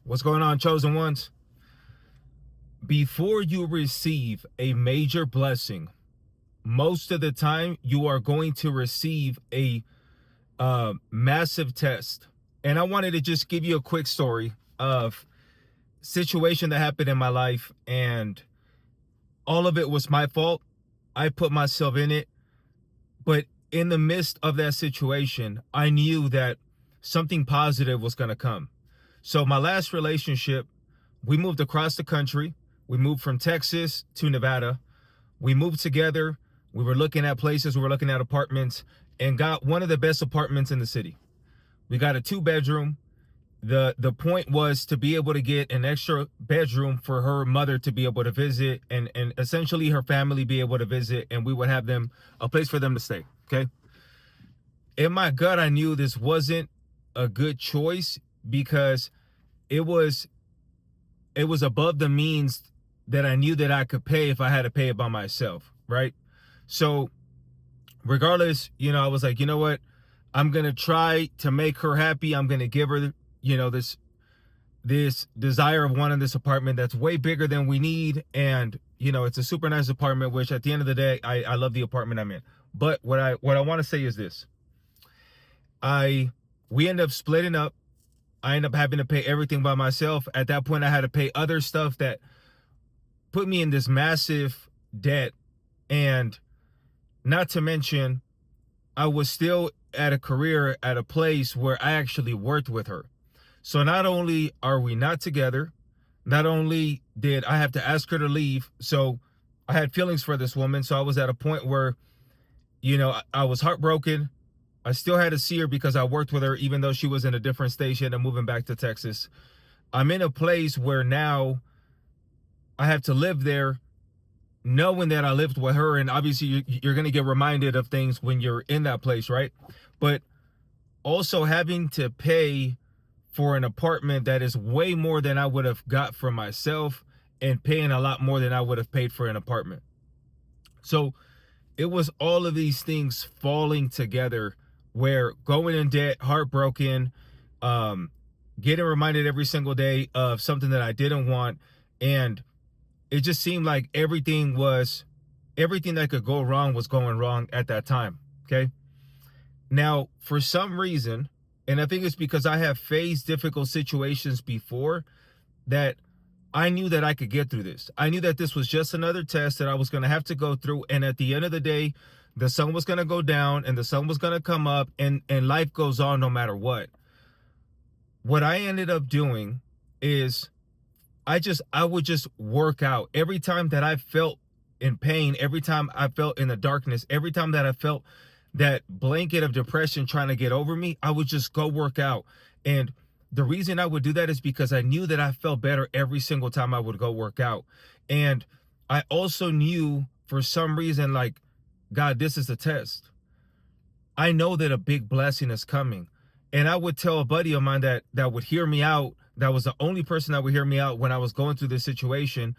What's going on, chosen ones? Before you receive a major blessing, most of the time you are going to receive a massive test. And I wanted to just give you a quick story of situation that happened in my life, and all of it was my fault. I put myself in it, but in the midst of that situation, I knew that something positive was going to come. So my last relationship, we moved across the country. We moved from Texas to Nevada. We moved together. We were looking at places. We were looking at apartments and got one of the best apartments in the city. We got a 2-bedroom. The point was to be able to get an extra bedroom for her mother to be able to visit, and essentially her family be able to visit, and we would have them a place for them to stay. Okay. In my gut, I knew this wasn't a good choice because it was above the means that I knew that I could pay if I had to pay it by myself, right? So regardless, I was like, you know what? I'm going to try to make her happy. I'm going to give her, this desire of wanting this apartment that's way bigger than we need. And, it's a super nice apartment, which at the end of the day, I love the apartment I'm in. But what I want to say is this. We end up splitting up. I end up having to pay everything by myself. At that point, I had to pay other stuff that put me in this massive debt. And not to mention, I was still at a career at a place where I actually worked with her. So not only are we not together, not only did I have to ask her to leave, so I had feelings for this woman. So I was at a point where, I was heartbroken. I still had to see her because I worked with her, even though she was in a different station and moving back to Texas. I'm in a place where now I have to live there knowing that I lived with her. And obviously you're going to get reminded of things when you're in that place, right? But also having to pay for an apartment that is way more than I would have got for myself, and paying a lot more than I would have paid for an apartment. So it was all of these things falling together, where going in debt, heartbroken, getting reminded every single day of something that I didn't want. And it just seemed like everything that could go wrong was going wrong at that time. Okay. Now, for some reason, and I think it's because I have faced difficult situations before, that I knew that I could get through this. I knew that this was just another test that I was going to have to go through. And at the end of the day, the sun was going to go down and the sun was going to come up, and life goes on no matter what. What I ended up doing is I would just work out. Every time that I felt in pain, every time I felt in the darkness, every time that I felt that blanket of depression trying to get over me, I would just go work out. And the reason I would do that is because I knew that I felt better every single time I would go work out. And I also knew, for some reason, like, God, this is a test. I know that a big blessing is coming. And I would tell a buddy of mine that would hear me out. That was the only person that would hear me out when I was going through this situation.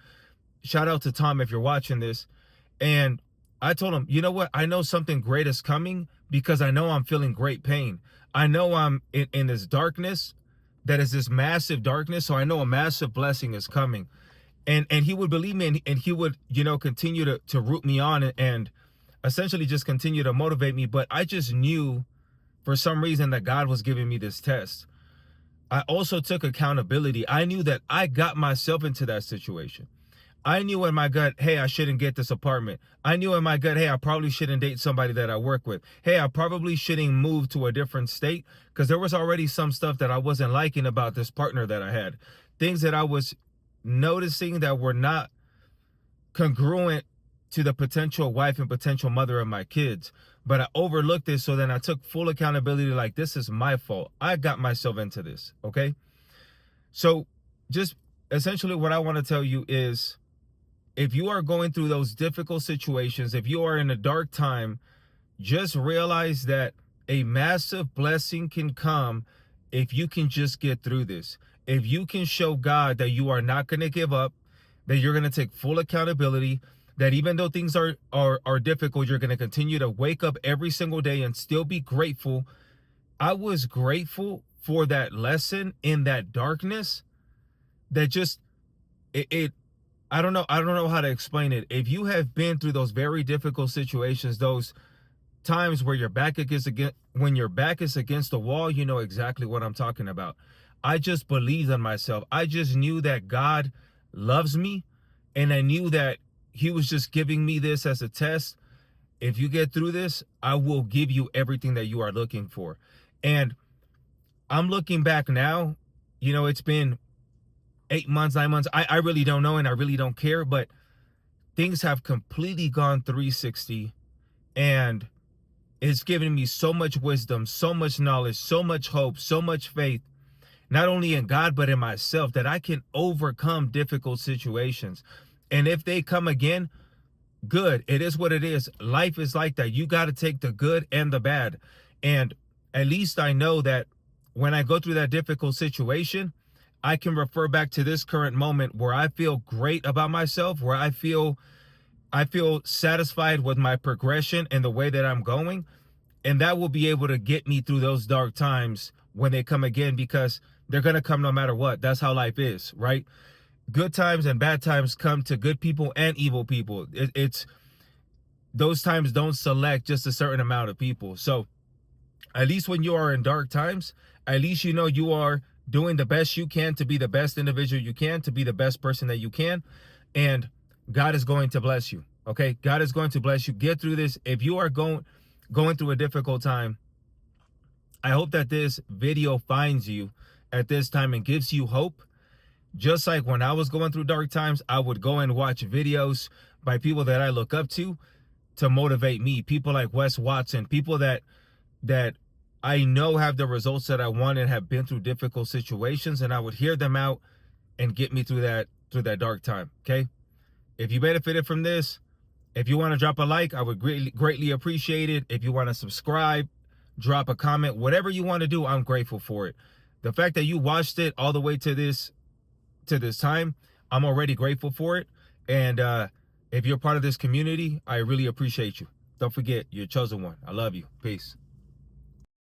Shout out to Tom if you're watching this. And I told him, you know what? I know something great is coming because I know I'm feeling great pain. I know I'm in this darkness that is this massive darkness. So I know a massive blessing is coming. And he would believe me, and he would, continue to root me on and essentially just continue to motivate me. But I just knew for some reason that God was giving me this test. I also took accountability. I knew that I got myself into that situation. I knew in my gut, hey, I shouldn't get this apartment. I knew in my gut, hey, I probably shouldn't date somebody that I work with. Hey, I probably shouldn't move to a different state, because there was already some stuff that I wasn't liking about this partner that I had. Things that I was noticing that were not congruent to the potential wife and potential mother of my kids. But I overlooked it, so then I took full accountability, like, this is my fault. I got myself into this, okay? So just essentially what I want to tell you is, if you are going through those difficult situations, if you are in a dark time, just realize that a massive blessing can come if you can just get through this. If you can show God that you are not going to give up, that you're going to take full accountability, that even though things are difficult, you're going to continue to wake up every single day and still be grateful. I was grateful for that lesson in that darkness, that just it I don't know how to explain it. If you have been through those very difficult situations, those times where when your back is against the wall, you know exactly what I'm talking about. I just believed in myself. I just knew that God loves me, and I knew that he was just giving me this as a test. If you get through this, I will give you everything that you are looking for. And I'm looking back now, it's been 8 months, 9 months. I really don't know, and I really don't care, but things have completely gone 360, and it's given me so much wisdom, so much knowledge, so much hope, so much faith, not only in God, but in myself, that I can overcome difficult situations. And if they come again, good. It is what it is. Life is like that. You got to take the good and the bad. And at least I know that when I go through that difficult situation, I can refer back to this current moment where I feel great about myself, where I feel satisfied with my progression and the way that I'm going. And that will be able to get me through those dark times when they come again, because they're going to come no matter what. That's how life is, right? Good times and bad times come to good people and evil people. It's those times don't select just a certain amount of people. So at least when you are in dark times, at least you are doing the best you can to be the best individual you can, to be the best person that you can. And God is going to bless you. Okay? God is going to bless you. Get through this. If you are going through a difficult time, I hope that this video finds you at this time and gives you hope. Just like when I was going through dark times, I would go and watch videos by people that I look up to motivate me. People like Wes Watson, people that I know have the results that I want and have been through difficult situations, and I would hear them out and get me through that dark time. Okay? If you benefited from this, if you want to drop a like, I would greatly appreciate it. If you want to subscribe, drop a comment, whatever you want to do, I'm grateful for it. The fact that you watched it all the way to this time, I'm already grateful for it. And if you're part of this community, I really appreciate you. Don't forget, you're a chosen one. I love you. Peace.